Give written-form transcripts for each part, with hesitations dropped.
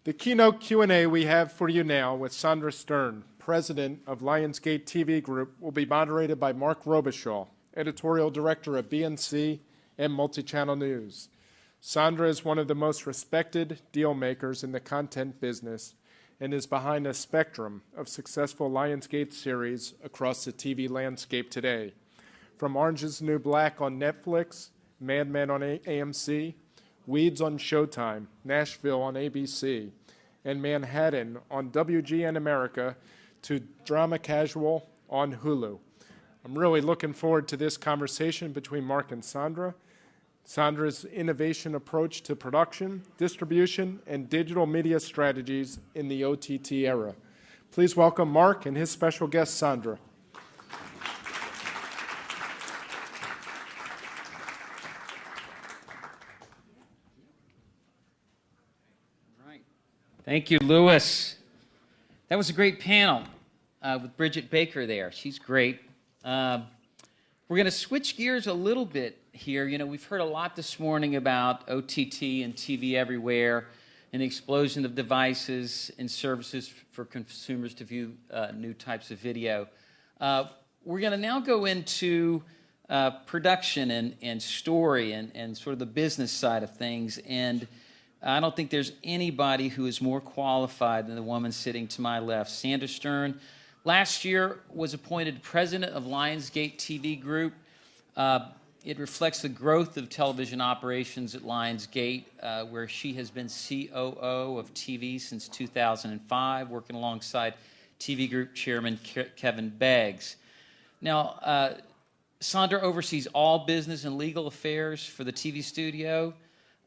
The keynote Q&A we have for you now with Sandra Stern, President of Lionsgate TV Group, will be moderated by Mark Robichaux, Editorial Director of BNC and Multichannel News. Sandra is one of the most respected deal makers in the content business and is behind a spectrum of successful Lionsgate series across the TV landscape today. From Orange is the New Black on Netflix, Mad Men on AMC, Weeds on Showtime, Nashville on ABC, and Manhattan on WGN America to Drama Casual on Hulu. I'm really looking forward to this conversation between Mark and Sandra. Sandra's innovation approach to production, distribution, and digital media strategies in the OTT era. Please welcome Mark and his special guest, Sandra. Thank you, Louis. That was a great panel with Bridget Baker there. She's great. We're going to switch gears a little bit here. You know, we've heard a lot this morning about OTT and TV everywhere and the explosion of devices and services for consumers to view new types of video. We're going to now go into production and story and sort of the business side of things. And I don't think there's anybody who is more qualified than the woman sitting to my left. Sandra Stern, last year was appointed president of Lionsgate TV Group. It reflects the growth of television operations at Lionsgate, where she has been COO of TV since 2005, working alongside TV Group Chairman Kevin Beggs. Now, Sandra oversees all business and legal affairs for the TV studio.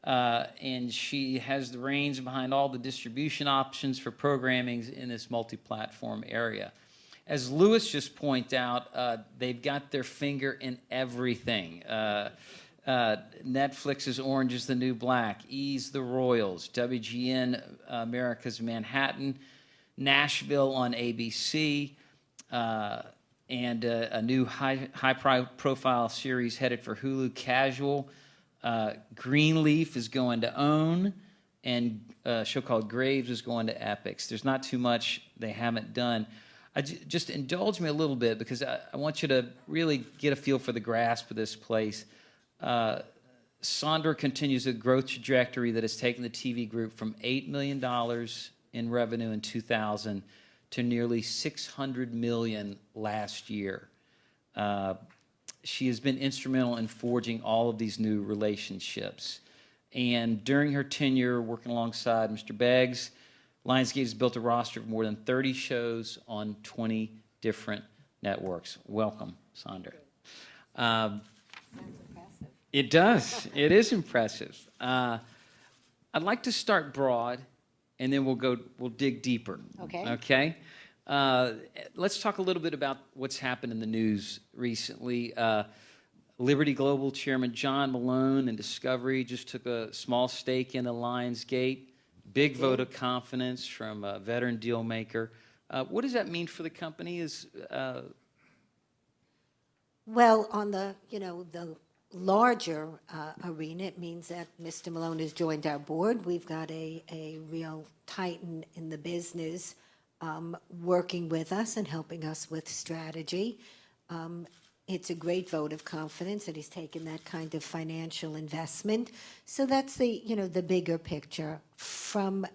And she has the reins behind all the distribution options for programming in this multi-platform area. As Louis just pointed out, they've got their finger in everything. Netflix's Orange is the New Black, E's the Royals, WGN America's Manhattan, Nashville on ABC, and a new high-profile series headed for Hulu, Casual. Greenleaf is going to OWN, and a show called Graves is going to Epix. There's not too much they haven't done. Just indulge me a little bit because I want you to really get a feel for the grasp of this place. Sandra continues a growth trajectory that has taken the TV group from $8 million in revenue in 2000 to nearly $600 million last year. She has been instrumental in forging all of these new relationships. And during her tenure working alongside Mr. Beggs, Lionsgate has built a roster of more than 30 shows on 20 different networks. Welcome, Sandra. Sounds impressive. It does. It is impressive. I'd like to start broad, and then we'll dig deeper. Okay. Okay? Let's talk a little bit about what's happened in the news recently. Liberty Global Chairman John Malone and Discovery just took a small stake in the Lionsgate. Big vote of confidence from a veteran deal maker. What does that mean for the company? Well, on the the larger arena, it means that Mr. Malone has joined our board. We've got a real titan in the business working with us and helping us with strategy. It's a great vote of confidence that he's taken that kind of financial investment. So that's the the bigger picture. From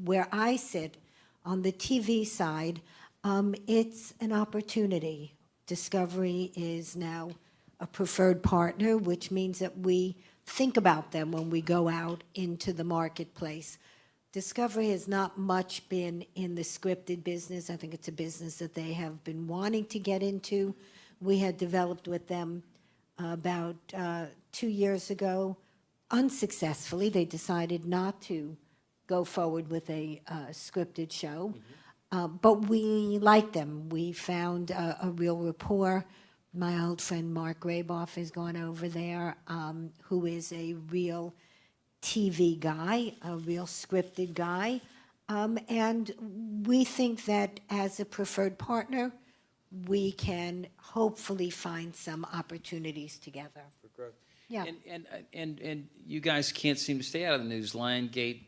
where I sit on the TV side, it's an opportunity. Discovery is now a preferred partner, which means that we think about them when we go out into the marketplace. Discovery has not much been in the scripted business. I think it's a business that they have been wanting to get into. We had developed with them about 2 years ago. Unsuccessfully, they decided not to go forward with a scripted show. But we liked them. We found a real rapport. My old friend Mark Raboff has gone over there, who is a real TV guy, a real scripted guy. And we think that as a preferred partner, we can hopefully find some opportunities together. For growth. Yeah. And you guys can't seem to stay out of the news. Lionsgate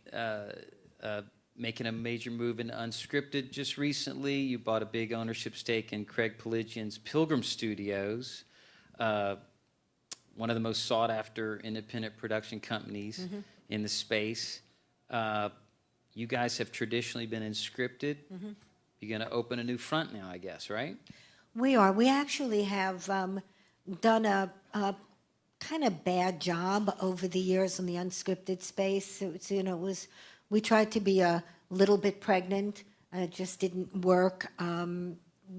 making a major move into unscripted just recently. You bought a big ownership stake in Craig Piligian's Pilgrim Studios, one of the most sought-after independent production companies in the space. You guys have traditionally been in scripted. You're going to open a new front now, I guess, right? We are. We actually have done a kind of bad job over the years in the unscripted space. It's, we tried to be a little bit pregnant. It just didn't work.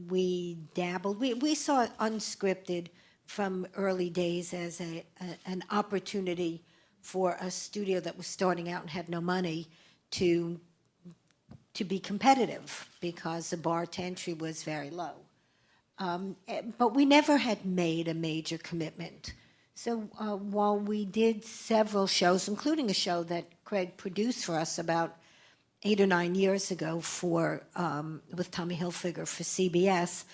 We dabbled. We saw unscripted from early days as an opportunity for a studio that was starting out and had no money to be competitive because the bar to entry was very low. But we never had made a major commitment. So while we did several shows, including a show that Craig produced for us about 8 or 9 years ago with Tommy Hilfiger for CBS,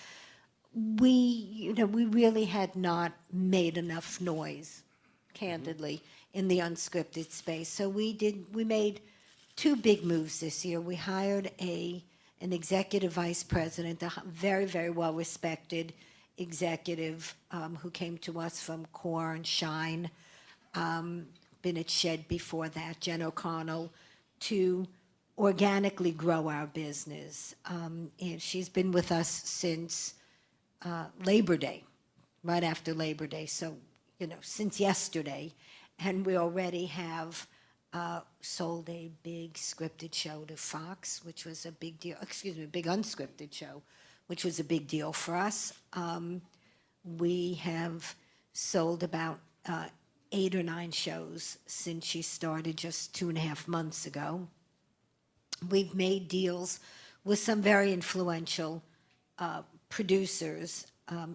we really had not made enough noise, candidly, in the unscripted space. So we made 2 big moves this year. We hired an executive vice president, a very, very well-respected executive who came to us from Core and Shine, been at Shed before that, Jen O'Connell, to organically grow our business. And she's been with us since Labor Day, right after Labor Day, so, since yesterday. And we already have sold a big scripted show to Fox, which was a big deal, a big unscripted show, which was a big deal for us. We have sold about 8 or 9 shows since she started just 2.5 months ago. We've made deals with some very influential producers,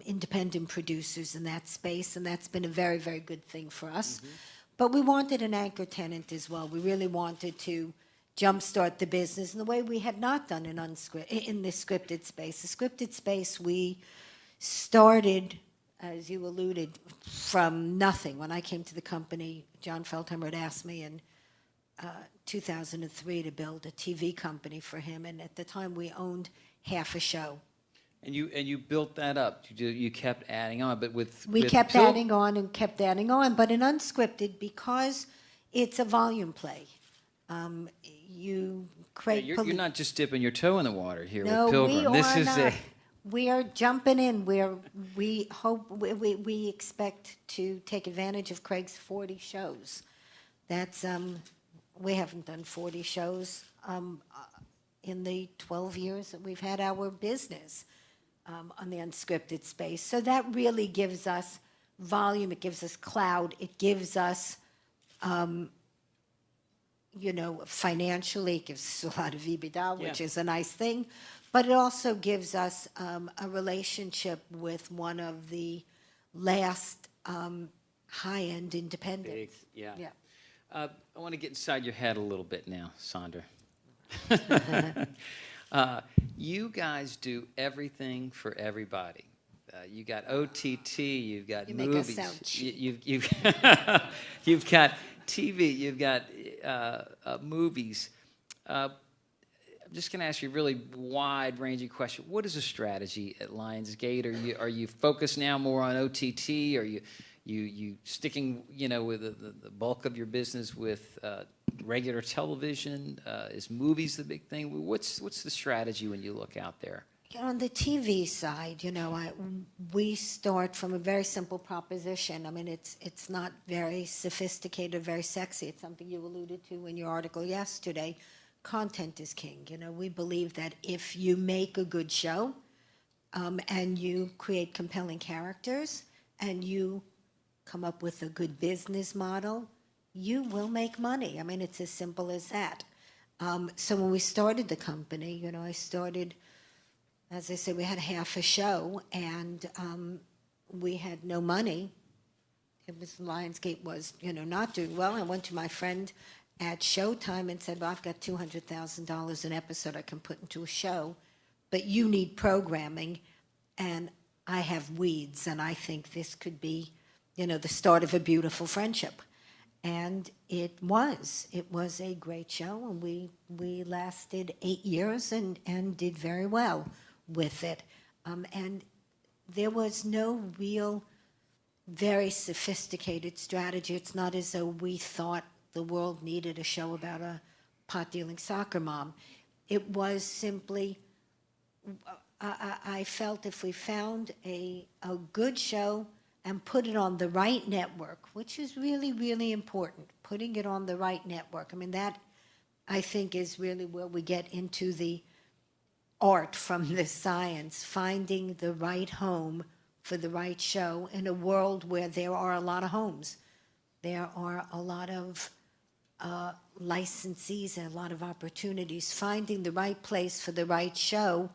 independent producers in that space, and that's been a very, very good thing for us. But we wanted an anchor tenant as well. We really wanted to jumpstart the business in the way we had not done in the scripted space. The scripted space, we started, as you alluded, from nothing. When I came to the company, John Feldheimer had asked me in 2003 to build a TV company for him, and at the time we owned half a show. And you built that up. You kept adding on, but we kept adding on and kept adding on. But in unscripted, because it's a volume play, you create. You're not just dipping your toe in the water here no, with Pilgrim. We are not. We are jumping in. We expect to take advantage of Craig's 40 shows. That's we haven't done 40 shows in the 12 years that we've had our business. On the unscripted space. So that really gives us volume, it gives us clout, it gives us, financially, it gives us a lot of EBITDA, which is a nice thing, but it also gives us a relationship with one of the last high-end independents. Yeah. I want to get inside your head a little bit now, Sandra. You guys do everything for everybody. You got OTT, you've got movies, you've got TV, you've got movies. I'm just going to ask you a really wide-ranging question. What is the strategy at Lionsgate? Are you focused now more on OTT? Are you sticking, with the bulk of your business with regular television? Is movies the big thing? What's the strategy when you look out there? On the TV side, we start from a very simple proposition. I mean, it's not very sophisticated, very sexy. It's something you alluded to in your article yesterday. Content is king. We believe that if you make a good show and you create compelling characters and you come up with a good business model, you will make money. I mean, it's as simple as that. So when we started the company, I started, as I said, we had half a show, and we had no money. Lionsgate was, not doing well. I went to my friend at Showtime and said, well, I've got $200,000 an episode I can put into a show, but you need programming, and I have weeds, and I think this could be, the start of a beautiful friendship. And it was a great show, and we lasted 8 years and did very well with it. And there was no real very sophisticated strategy. It's not as though we thought the world needed a show about a pot-dealing soccer mom. It was simply, I felt if we found a good show and put it on the right network, which is really, really important, putting it on the right network. I mean, that, I think, is really where we get into the art from the science, finding the right home for the right show in a world where there are a lot of homes. There are a lot of licensees and a lot of opportunities. Finding the right place for the right show,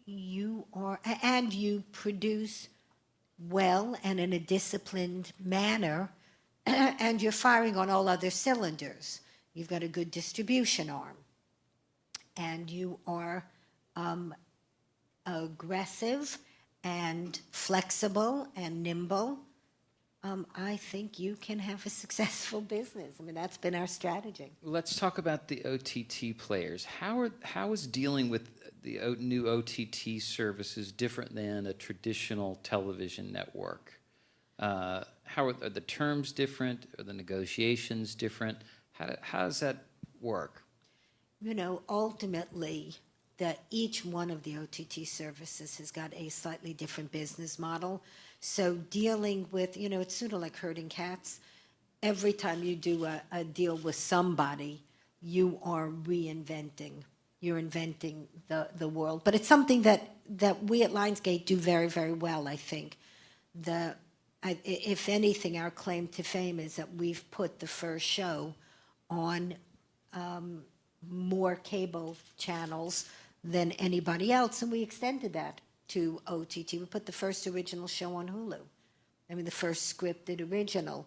you produce well and in a disciplined manner, and you're firing on all other cylinders. You've got a good distribution arm, and you are aggressive and flexible and nimble. I think you can have a successful business. I mean, that's been our strategy. Let's talk about the OTT players. How is dealing with the new OTT services different than a traditional television network? How are the terms different? Are the negotiations different? How does that work? You know, ultimately, each one of the OTT services has got a slightly different business model. So dealing with, it's sort of like herding cats. Every time you do a deal with somebody, you are reinventing. You're inventing the world. But it's something that we at Lionsgate do very, very well, I think. If anything, our claim to fame is that we've put the first show on more cable channels than anybody else, and we extended that to OTT. We put the first original show on Hulu. I mean, the first scripted original,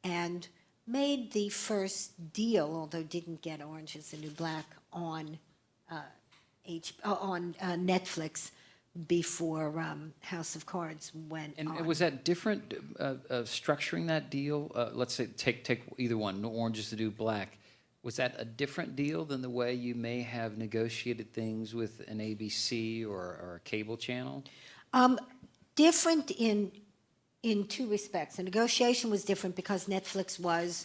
and made the first deal, although didn't get Orange is the New Black on Netflix before House of Cards went on. And was that different, structuring that deal? Let's say, take either one, Orange is the New Black. Was that a different deal than the way you may have negotiated things with an ABC or a cable channel? Different in two respects. The negotiation was different because Netflix was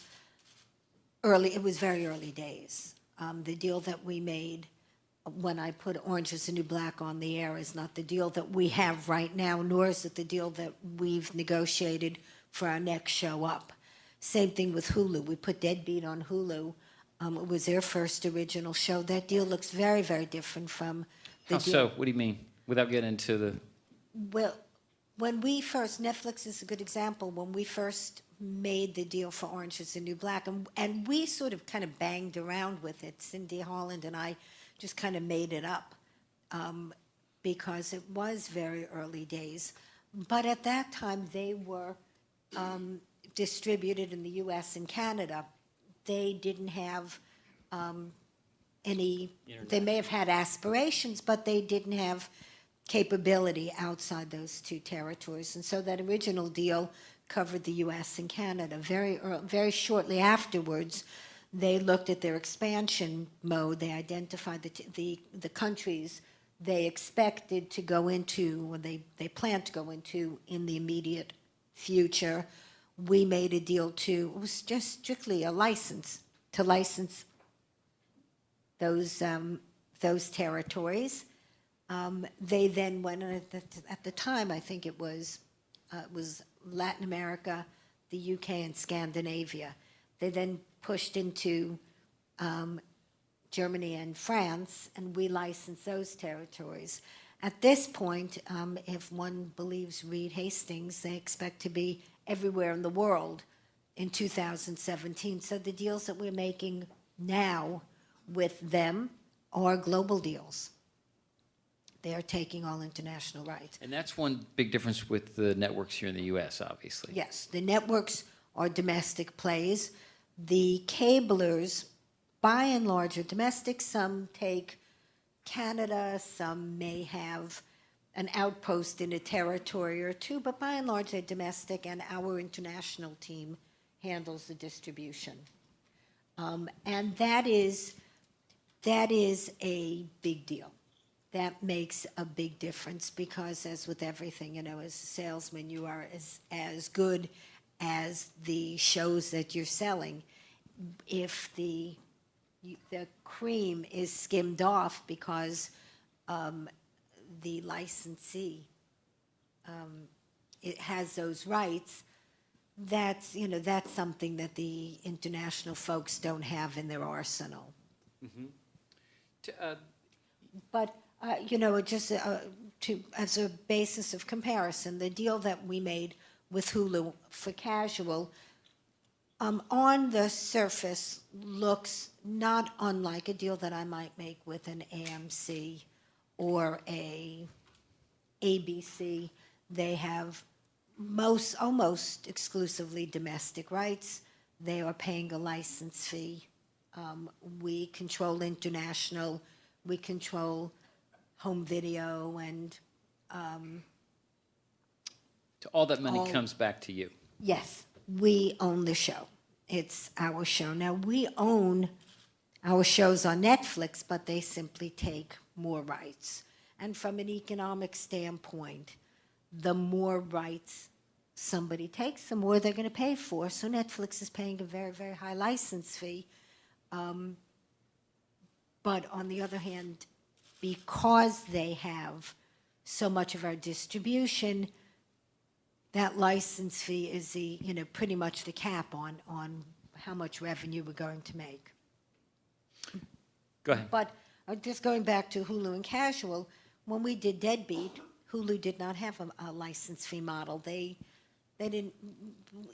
early. It was very early days. The deal that we made when I put Orange is the New Black on the air is not the deal that we have right now, nor is it the deal that we've negotiated for our next show up. Same thing with Hulu. We put Deadbeat on Hulu. It was their first original show. That deal looks very, very different from the How deal. so? What do you mean? Without getting into the... Well, when we first, Netflix is a good example, when we first made the deal for Orange is the New Black, and we sort of kind of banged around with it. Cindy Holland and I just kind of made it up because it was very early days. But at that time, they were distributed in the U.S. and Canada. They didn't have any, they may have had aspirations, but they didn't have capability outside those two territories. And so that original deal covered the U.S. and Canada. Very shortly afterwards, they looked at their expansion mode. They identified the countries they expected to go into, or they planned to go into in the immediate future. We made a deal it was just strictly a license, to license those territories. They then went, at the time, I think it was Latin America, the UK, and Scandinavia. They then pushed into Germany and France, and we licensed those territories. At this point, if one believes Reed Hastings, they expect to be everywhere in the world in 2017. So the deals that we're making now with them are global deals. They are taking all international rights. And that's one big difference with the networks here in the U.S., obviously. Yes, the networks are domestic plays. The cablers, by and large, are domestic. Some take Canada, some may have an outpost in a territory or two, but by and large they're domestic, and our international team handles the distribution. And that is a big deal. That makes a big difference because, as with everything, as a salesman, you are as good as the shows that you're selling. If the cream is skimmed off because the licensee it has those rights, that's something that the international folks don't have in their arsenal. But just as a basis of comparison, the deal that we made with Hulu for casual, on the surface looks not unlike a deal that I might make with an AMC or a ABC. They have almost exclusively domestic rights. They are paying a license fee. We control international. We control home video, and all that money comes back to you. Yes, we own the show. It's our show. Now, we own our shows on Netflix, but they simply take more rights. And from an economic standpoint, the more rights somebody takes, the more they're going to pay for. So Netflix is paying a very, very high license fee. But on the other hand, because they have so much of our distribution, that license fee is pretty much the cap on how much revenue we're going to make. Go ahead. But just going back to Hulu and casual, when we did Deadbeat, Hulu did not have a license fee model. They didn't,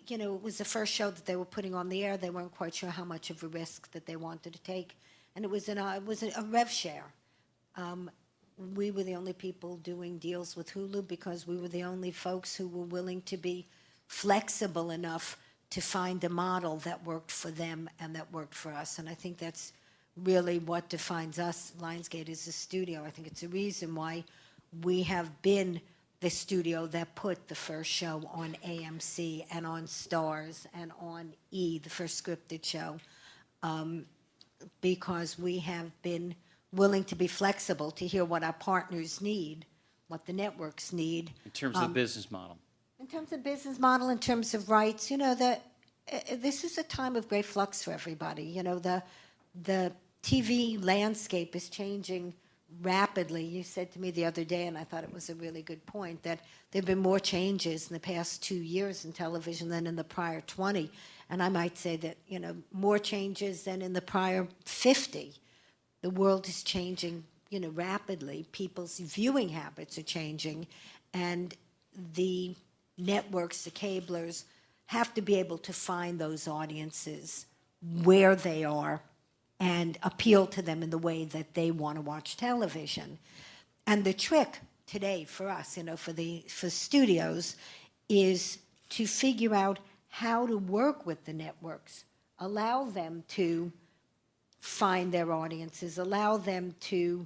it was the first show that they were putting on the air. They weren't quite sure how much of a risk that they wanted to take, and it was a rev share. We were the only people doing deals with Hulu because we were the only folks who were willing to be flexible enough to find a model that worked for them and that worked for us. And I think that's really what defines us, Lionsgate, as a studio. I think it's a reason why we have been the studio that put the first show on AMC and on Stars and on E, the first scripted show, because we have been willing to be flexible to hear what our partners need, what the networks need. In terms of the business model. In terms of business model, in terms of rights, this is a time of great flux for everybody. The TV landscape is changing rapidly. You said to me the other day, and I thought it was a really good point, that there have been more changes in the past 2 years in television than in the prior 20. And I might say that, more changes than in the prior 50. The world is changing, rapidly. People's viewing habits are changing, and the networks, the cablers, have to be able to find those audiences where they are and appeal to them in the way that they want to watch television. And the trick today for us, for studios, is to figure out how to work with the networks, allow them to find their audiences, allow them to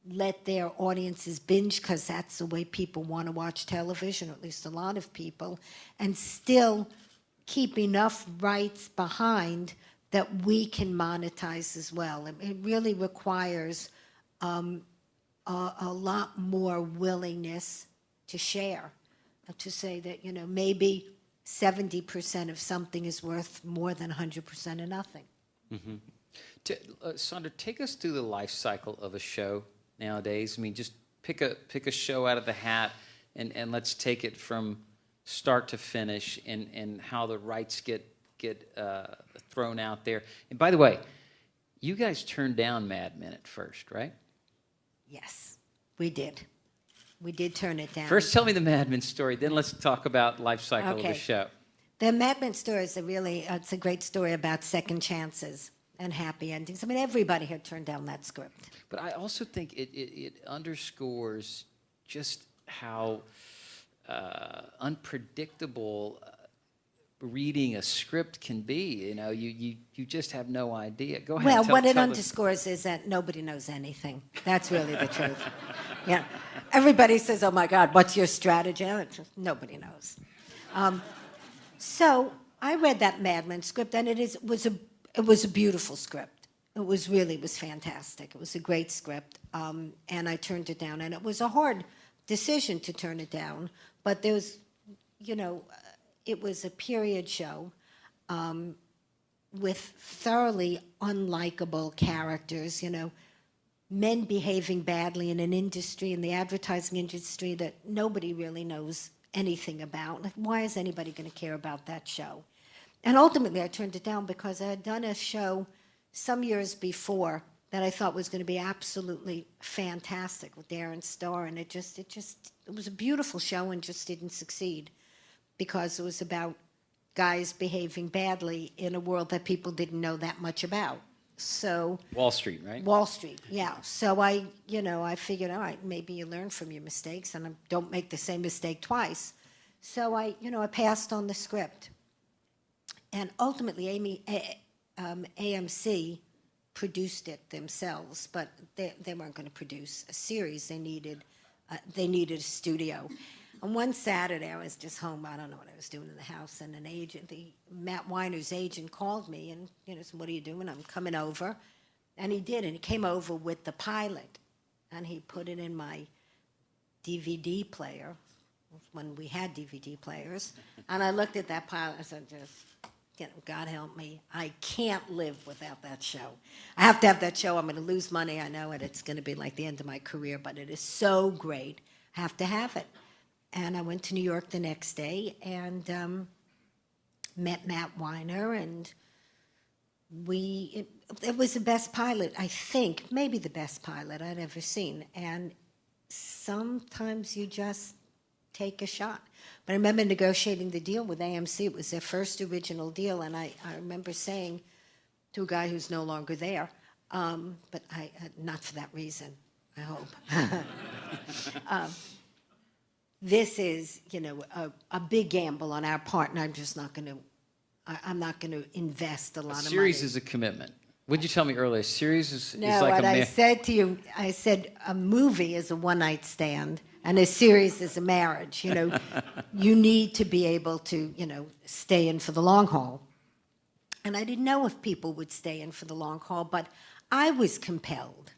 let their audiences binge, because that's the way people want to watch television, or at least a lot of people, and still keep enough rights behind that we can monetize as well. It really requires a lot more willingness to share, to say that, maybe 70% of something is worth more than 100% of nothing. Mm-hmm. Sandra, take us through the life cycle of a show nowadays. I mean, just pick a show out of the hat and let's take it from start to finish and how the rights get thrown out there. And by the way, you guys turned down Mad Men at first, right? Yes, we did. We did turn it down. First, tell me the Mad Men story, then let's talk about life cycle of the show. The Mad Men story is it's a great story about second chances and happy endings. I mean, everybody had turned down that script. But I also think it underscores just how unpredictable reading a script can be. You just have no idea. Go ahead. Well, what it underscores is that nobody knows anything. That's really the truth. Yeah. Everybody says, oh my God, what's your strategy? Nobody knows. So I read that Mad Men script, and it was a beautiful script. It was fantastic. It was a great script, and I turned it down, and it was a hard decision to turn it down. But there was, it was a period show with thoroughly unlikable characters. Men behaving badly in an industry, in the advertising industry, that nobody really knows anything about. Like, why is anybody going to care about that show? And ultimately, I turned it down because I had done a show some years before that I thought was going to be absolutely fantastic with Darren Star, and it was a beautiful show and just didn't succeed because it was about guys behaving badly in a world that people didn't know that much about. So Wall Street, right? Wall Street, yeah. So I figured, all right, maybe you learn from your mistakes and don't make the same mistake twice. So I passed on the script. And ultimately, AMC produced it themselves, but they weren't going to produce a series. They needed a studio. And one Saturday, I was just home. I don't know what I was doing in the house, and Matt Weiner's agent called me and said, "What are you doing?" "I'm coming over," and he did. And he came over with the pilot, and he put it in my DVD player when we had DVD players. And I looked at that pilot. I said, God help me. I can't live without that show. I have to have that show. I'm going to lose money. I know it. It's going to be like the end of my career, but it is so great. I have to have it. And I went to New York the next day and met Matt Weiner, and it was the best pilot, I think, maybe the best pilot I'd ever seen. And sometimes you just take a shot. But I remember negotiating the deal with AMC. It was their first original deal, and I remember saying to a guy who's no longer there, but not for that reason, I hope. This is, a big gamble on our part, and I'm just not going to. I'm not going to invest a lot of money. A series is a commitment. What did you tell me earlier? A series is like what I said to you, I said a movie is a one-night stand, and a series is a marriage. You need to be able to, stay in for the long haul. And I didn't know if people would stay in for the long haul, but I was compelled.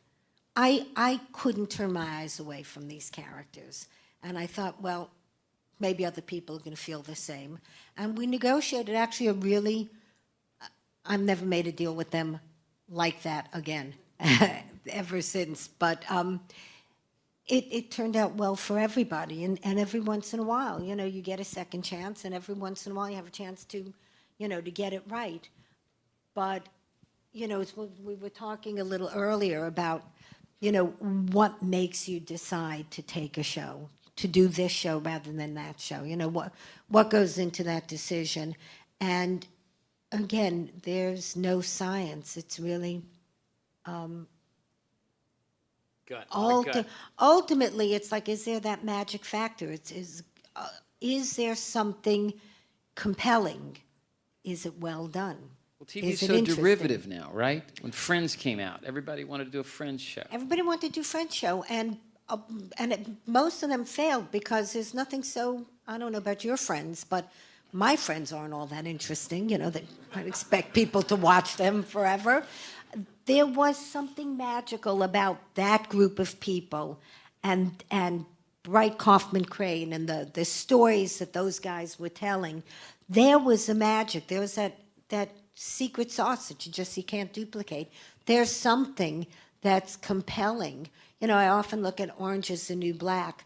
I couldn't turn my eyes away from these characters. And I thought, well, maybe other people are going to feel the same. And we negotiated actually I've never made a deal with them like that again, ever since. But it turned out well for everybody. And every once in a while, you get a second chance, and every once in a while you have a chance to, to get it right. But, we were talking a little earlier about, what makes you decide to take a show, to do this show rather than that show. What goes into that decision. And again, there's no science. It's really ultimately, it's like, is there that magic factor? Is there something compelling? Is it well done? Well, TV is so derivative now, right? When Friends came out, everybody wanted to do a Friends show. Everybody wanted to do a Friends show, and most of them failed because there's nothing so, I don't know about your friends, but my friends aren't all that interesting. I'd expect people to watch them forever. There was something magical about that group of people and Bright Kaufman Crane and the stories that those guys were telling. There was a magic. There was that secret sauce that you can't duplicate. There's something that's compelling. I often look at Orange is the New Black,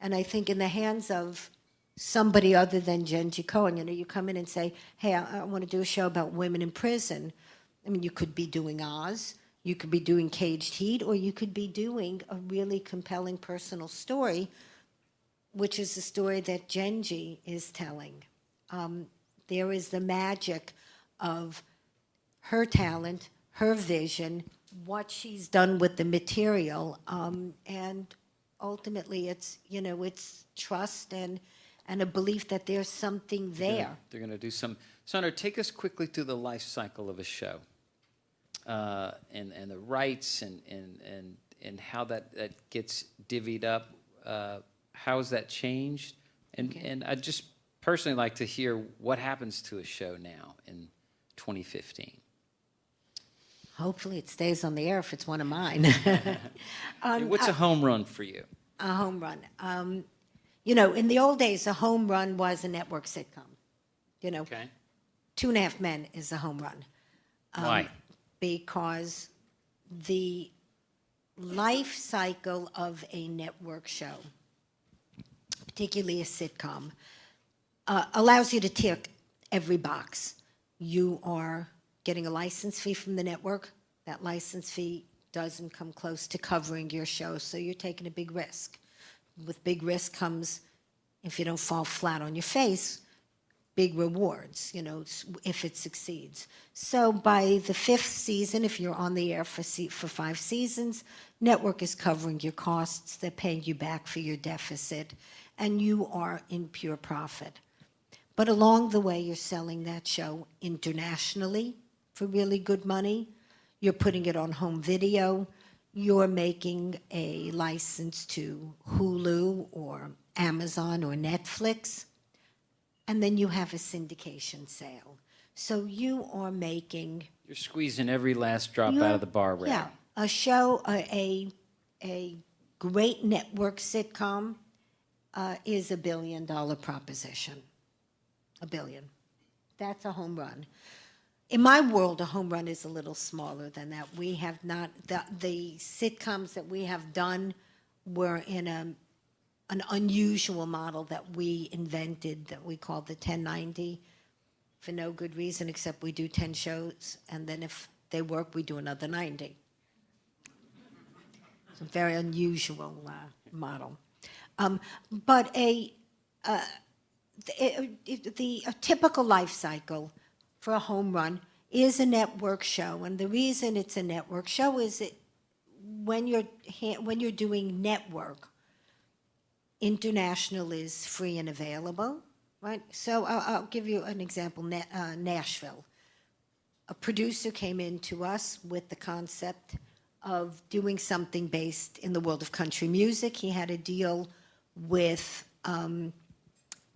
and I think in the hands of somebody other than Genji Cohen, you come in and say, hey, I want to do a show about women in prison. I mean, you could be doing Oz, you could be doing Caged Heat, or you could be doing a really compelling personal story, which is the story that Genji is telling. There is the magic of her talent, her vision, what she's done with the material, and ultimately it's trust and a belief that there's something there. They're going to do some. Sandra, take us quickly through the life cycle of a show, and the rights and how that gets divvied up. How has that changed? And I just personally like to hear what happens to a show now in 2015. Hopefully it stays on the air if it's one of mine. What's a home run for you? A home run. In the old days, a home run was a network sitcom. Okay. 2.5 Men is a home run. Why? Because the life cycle of a network show, particularly a sitcom, allows you to tick every box. You are getting a license fee from the network. That license fee doesn't come close to covering your show, so you're taking a big risk. With big risk comes, if you don't fall flat on your face, big rewards, if it succeeds. So by the 5th season, if you're on the air for 5 seasons, network is covering your costs, they're paying you back for your deficit, and you are in pure profit. But along the way, you're selling that show internationally for really good money. You're putting it on home video. You're making a license to Hulu or Amazon or Netflix. And then you have a syndication sale. So you are making... You're squeezing every last drop out of the bar rail. Yeah. A show, a great network sitcom is $1 billion proposition. $1 billion. That's a home run. In my world, a home run is a little smaller than that. We have not... The sitcoms that we have done were in an unusual model that we invented that we called the 1090 for no good reason except we do 10 shows, and then if they work, we do another 90. It's a very unusual model. But a typical life cycle for a home run is a network show, and the reason it's a network show is that when you're doing network, international is free and available, right? So I'll give you an example, Nashville. A producer came in to us with the concept of doing something based in the world of country music. He had a deal with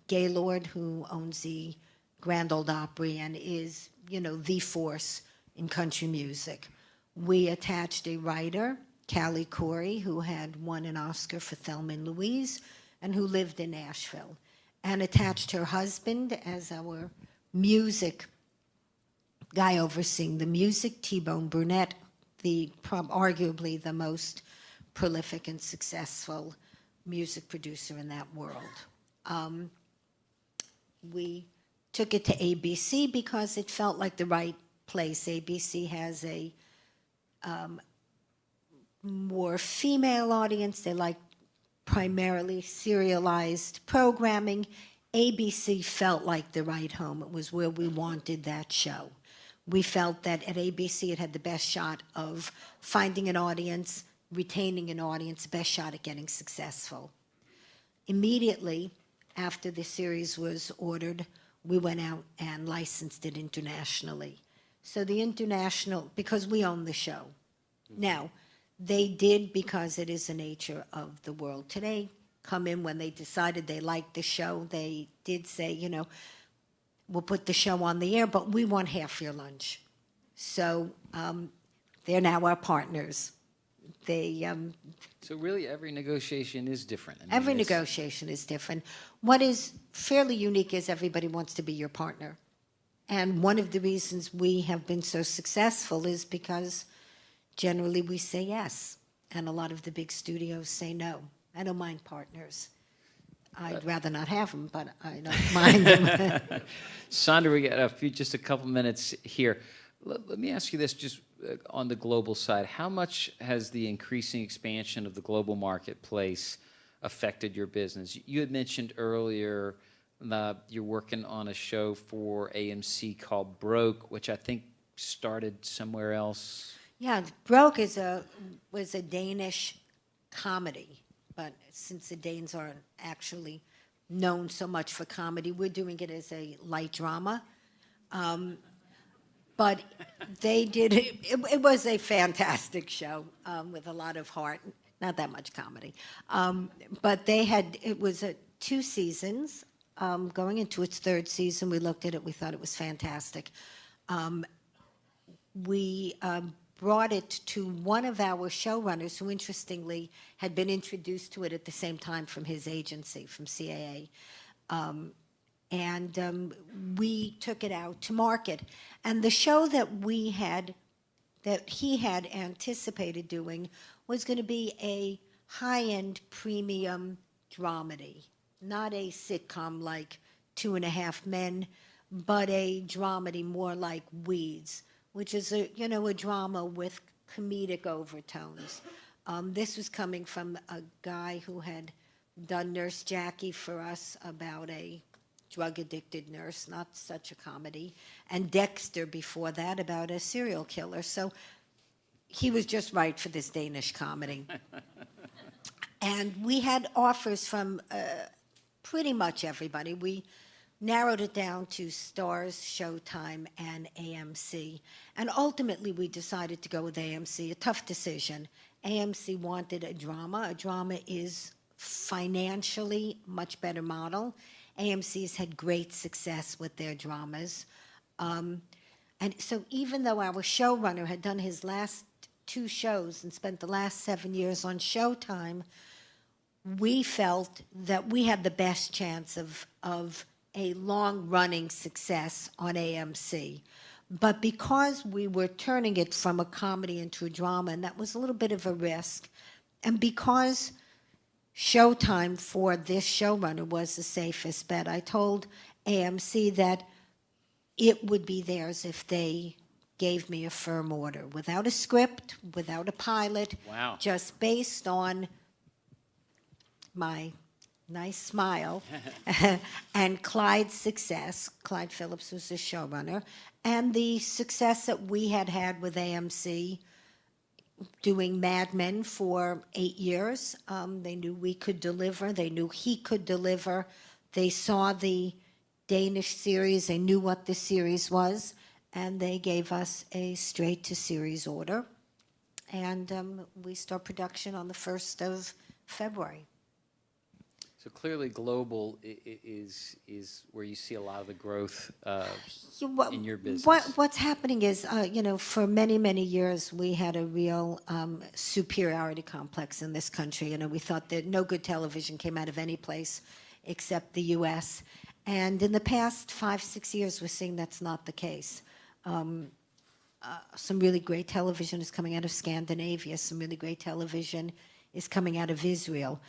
Gaylord, who owns the Grand Ole Opry and is, the force in country music. We attached a writer, Callie Corey, who had won an Oscar for Thelma and Louise and who lived in Nashville, and attached her husband as our music guy overseeing the music, T-Bone Burnett, arguably the most prolific and successful music producer in that world. We took it to ABC because it felt like the right place. ABC has a more female audience. They like primarily serialized programming. ABC felt like the right home. It was where we wanted that show. We felt that at ABC it had the best shot of finding an audience, retaining an audience, the best shot at getting successful. Immediately after the series was ordered, we went out and licensed it internationally. So the international, because we own the show. Now, they did, because it is the nature of the world today, come in when they decided they liked the show. They did say, we'll put the show on the air, but we want half your lunch. So they're now our partners. So really every negotiation is different. Every negotiation is different. What is fairly unique is everybody wants to be your partner. And one of the reasons we have been so successful is because generally we say yes, and a lot of the big studios say no. I don't mind partners. I'd rather not have them, but I don't mind them. Sandra, we got just a couple minutes here. Let me ask you this, just on the global side. How much has the increasing expansion of the global marketplace affected your business? You had mentioned earlier you're working on a show for AMC called Broke, which I think started somewhere else. Yeah, Broke was a Danish comedy, but since the Danes aren't actually known so much for comedy, we're doing it as a light drama. But they did it was a fantastic show with a lot of heart, not that much comedy. But it was 2 seasons. going into its third season. We looked at it. We thought it was fantastic. We brought it to one of our showrunners who, interestingly, had been introduced to it at the same time from his agency, from CAA. And we took it out to market. And the show that he had anticipated doing was going to be a high-end premium dramedy, not a sitcom like Two and a Half Men, but a dramedy more like Weeds, which is a drama with comedic overtones. This was coming from a guy who had done Nurse Jackie for us, about a drug-addicted nurse, not such a comedy, and Dexter before that, about a serial killer. So he was just right for this Danish comedy. And we had offers from pretty much everybody. We narrowed it down to Starz, Showtime, and AMC. And ultimately, we decided to go with AMC, a tough decision. AMC wanted a drama. A drama is financially much better model. AMC's had great success with their dramas. And so even though our showrunner had done his last 2 shows and spent the last 7 years on Showtime, we felt that we had the best chance of a long-running success on AMC. But because we were turning it from a comedy into a drama, and that was a little bit of a risk, and because Showtime for this showrunner was the safest bet, I told AMC that it would be theirs if they gave me a firm order, without a script, without a pilot, Wow. just based on my nice smile and Clyde's success. Clyde Phillips was the showrunner, and the success that we had had with AMC doing Mad Men for 8 years. They knew we could deliver. They knew he could deliver. They saw the Danish series. They knew what the series was, and they gave us a straight-to-series order. And we start production on the 1st of February. So clearly, global is where you see a lot of the growth in your business. What's happening is, for many, many years, we had a real superiority complex in this country. We thought that no good television came out of any place except the U.S. And in the past 5-6 years, we're seeing that's not the case. Some really great television is coming out of Scandinavia. Some really great television is coming out of Israel.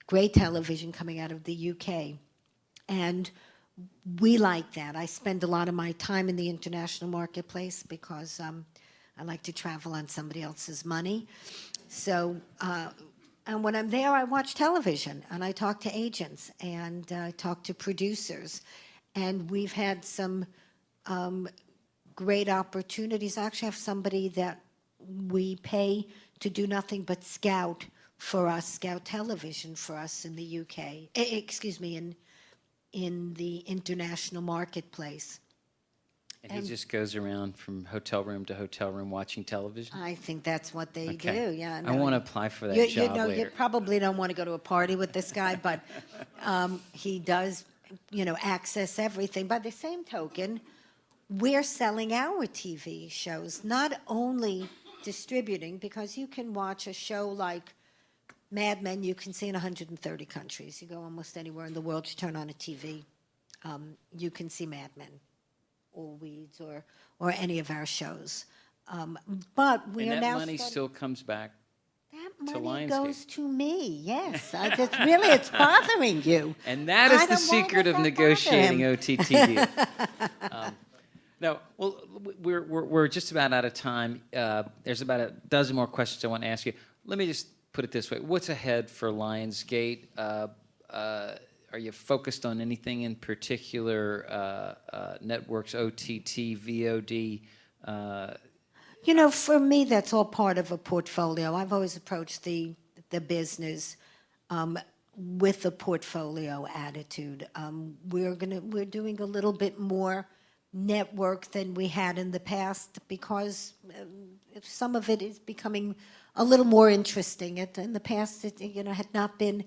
Great television coming out of the UK. And we like that. I spend a lot of my time in the international marketplace because I like to travel on somebody else's money. So, and when I'm there, I watch television, and I talk to agents, and I talk to producers. And we've had some great opportunities. I actually have somebody that we pay to do nothing but scout for us, scout television for us in the UK, in the international marketplace. And he just goes around from hotel room to hotel room watching television? I think that's what they Okay. do, yeah. I want to apply for that job later. You probably don't want to go to a party with this guy, but he does, access everything. By the same token, we're selling our TV shows, not only distributing, because you can watch a show like Mad Men, you can see in 130 countries. You go almost anywhere in the world, you turn on a TV, you can see Mad Men or Weeds or any of our shows. But we And are that now money still comes back that to money Lionsgate. goes to me, yes. It's bothering you. And that is I the don't- why secret does of that bother negotiating him? OTT deals. No, well, we're just about out of time. There's about a dozen more questions I want to ask you. Let me just put it this way. What's ahead for Lionsgate? Are you focused on anything in particular, networks, OTT, VOD? For me, that's all part of a portfolio. I've always approached the business with a portfolio attitude. We're doing a little bit more network than we had in the past because some of it is becoming a little more interesting. In the past, it had not been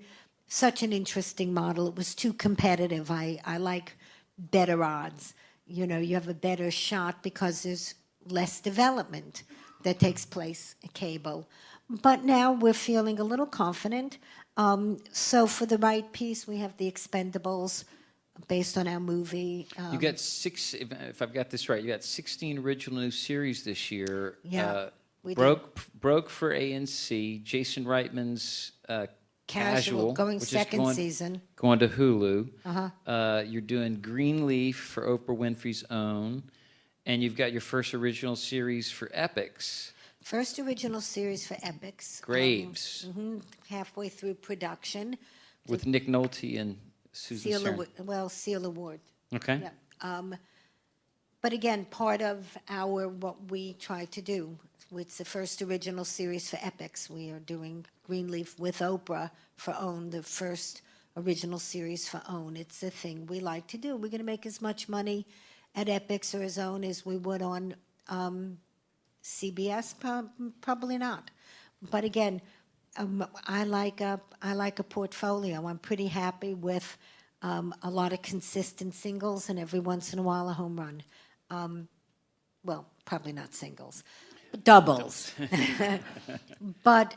such an interesting model. It was too competitive. I like better odds. You know, you have a better shot because there's less development that takes place at cable. But now we're feeling a little confident. So for the right piece, we have The Expendables, based on our movie. You got if I've got this right, you got 16 original new series this year. Yeah, we broke for ANC. Jason Reitman's Casual, going which is second season. going to Hulu. You're doing Greenleaf for Oprah Winfrey's Own, and you've got your first original series for Epix. First original series for Epix. Graves. Halfway through production. With Nick Nolte and Susan Sarandon. Seal Award. Okay. Yeah. But again, part of what we try to do, it's the first original series for Epix. We are doing Greenleaf with Oprah for OWN, the first original series for OWN. It's a thing we like to do. We're going to make as much money at Epix or as OWN as we would on CBS. Probably not. But again, I like a portfolio. I'm pretty happy with a lot of consistent singles and every once in a while a home run. Well, probably not singles, but doubles. But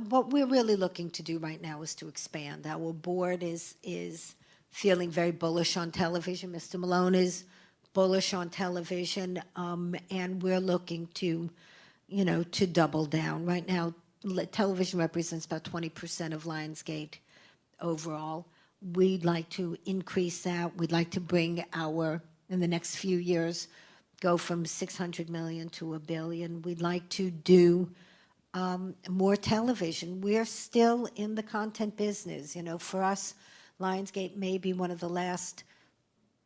what we're really looking to do right now is to expand. Our board is feeling very bullish on television. Mr. Malone is bullish on television, and we're looking to, to double down. Right now, television represents about 20% of Lionsgate overall. We'd like to increase that. We'd like to bring in the next few years, go from 600 million to $1 billion. We'd like to do more television. We're still in the content business. For us, Lionsgate may be one of the last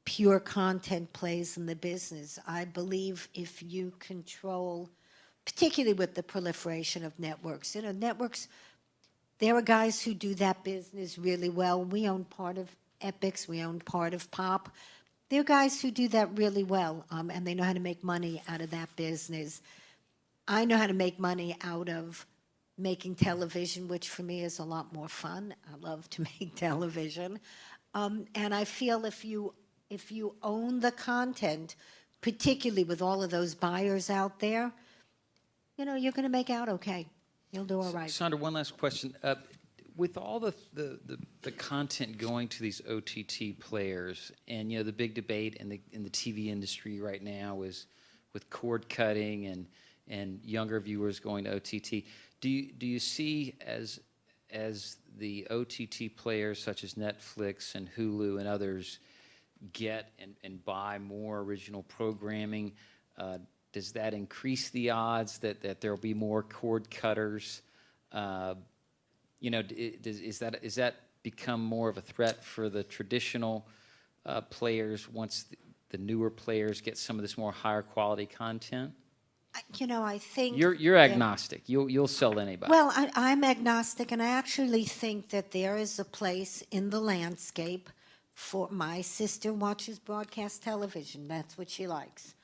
pure content plays in the business. I believe if you control, particularly with the proliferation of networks, networks, there are guys who do that business really well. We own part of Epix. We own part of Pop. There are guys who do that really well, and they know how to make money out of that business. I know how to make money out of making television, which for me is a lot more fun. I love to make television. And I feel if you own the content, particularly with all of those buyers out there, you're going to make out okay. You'll do all right. Sandra, one last question. With all the content going to these OTT players, and the big debate in the TV industry right now is with cord cutting and younger viewers going to OTT. Do you see as the OTT players such as Netflix and Hulu and others get and buy more original programming, does that increase the odds that there will be more cord cutters? Is that become more of a threat for the traditional players once the newer players get some of this more higher quality content? I think you're agnostic. You'll sell to anybody. Well, I'm agnostic, and I actually think that there is a place in the landscape for my sister watches broadcast television. That's what she likes.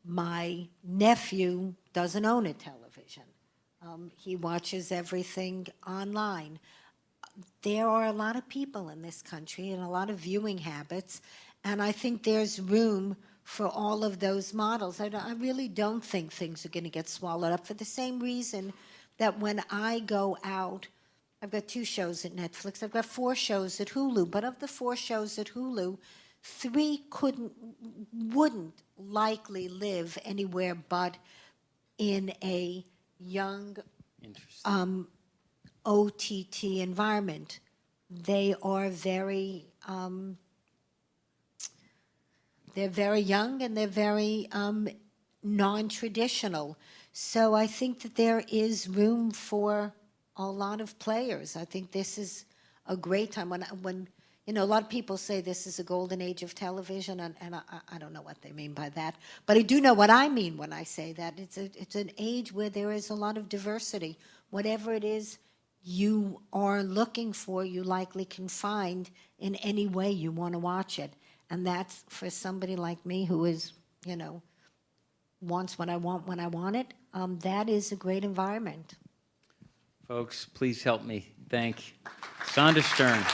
My nephew doesn't own a television. He watches everything online. There are a lot of people in this country and a lot of viewing habits, and I think there's room for all of those models. I really don't think things are going to get swallowed up for the same reason that when I go out, I've got 2 shows at Netflix, I've got 4 shows at Hulu, but of the 4 shows at Hulu, 3 wouldn't likely live anywhere but in a young OTT environment. They are very young, and they're very non-traditional. So I think that there is room for a lot of players. I think this is a great time when a lot of people say this is a golden age of television, and I don't know what they mean by that, but I do know what I mean when I say that. It's an age where there is a lot of diversity. Whatever it is you are looking for, you likely can find in any way you want to watch it. And that's for somebody like me who is, wants what I want when I want it. That is a great environment. Folks, please help me thank Sandra Stern.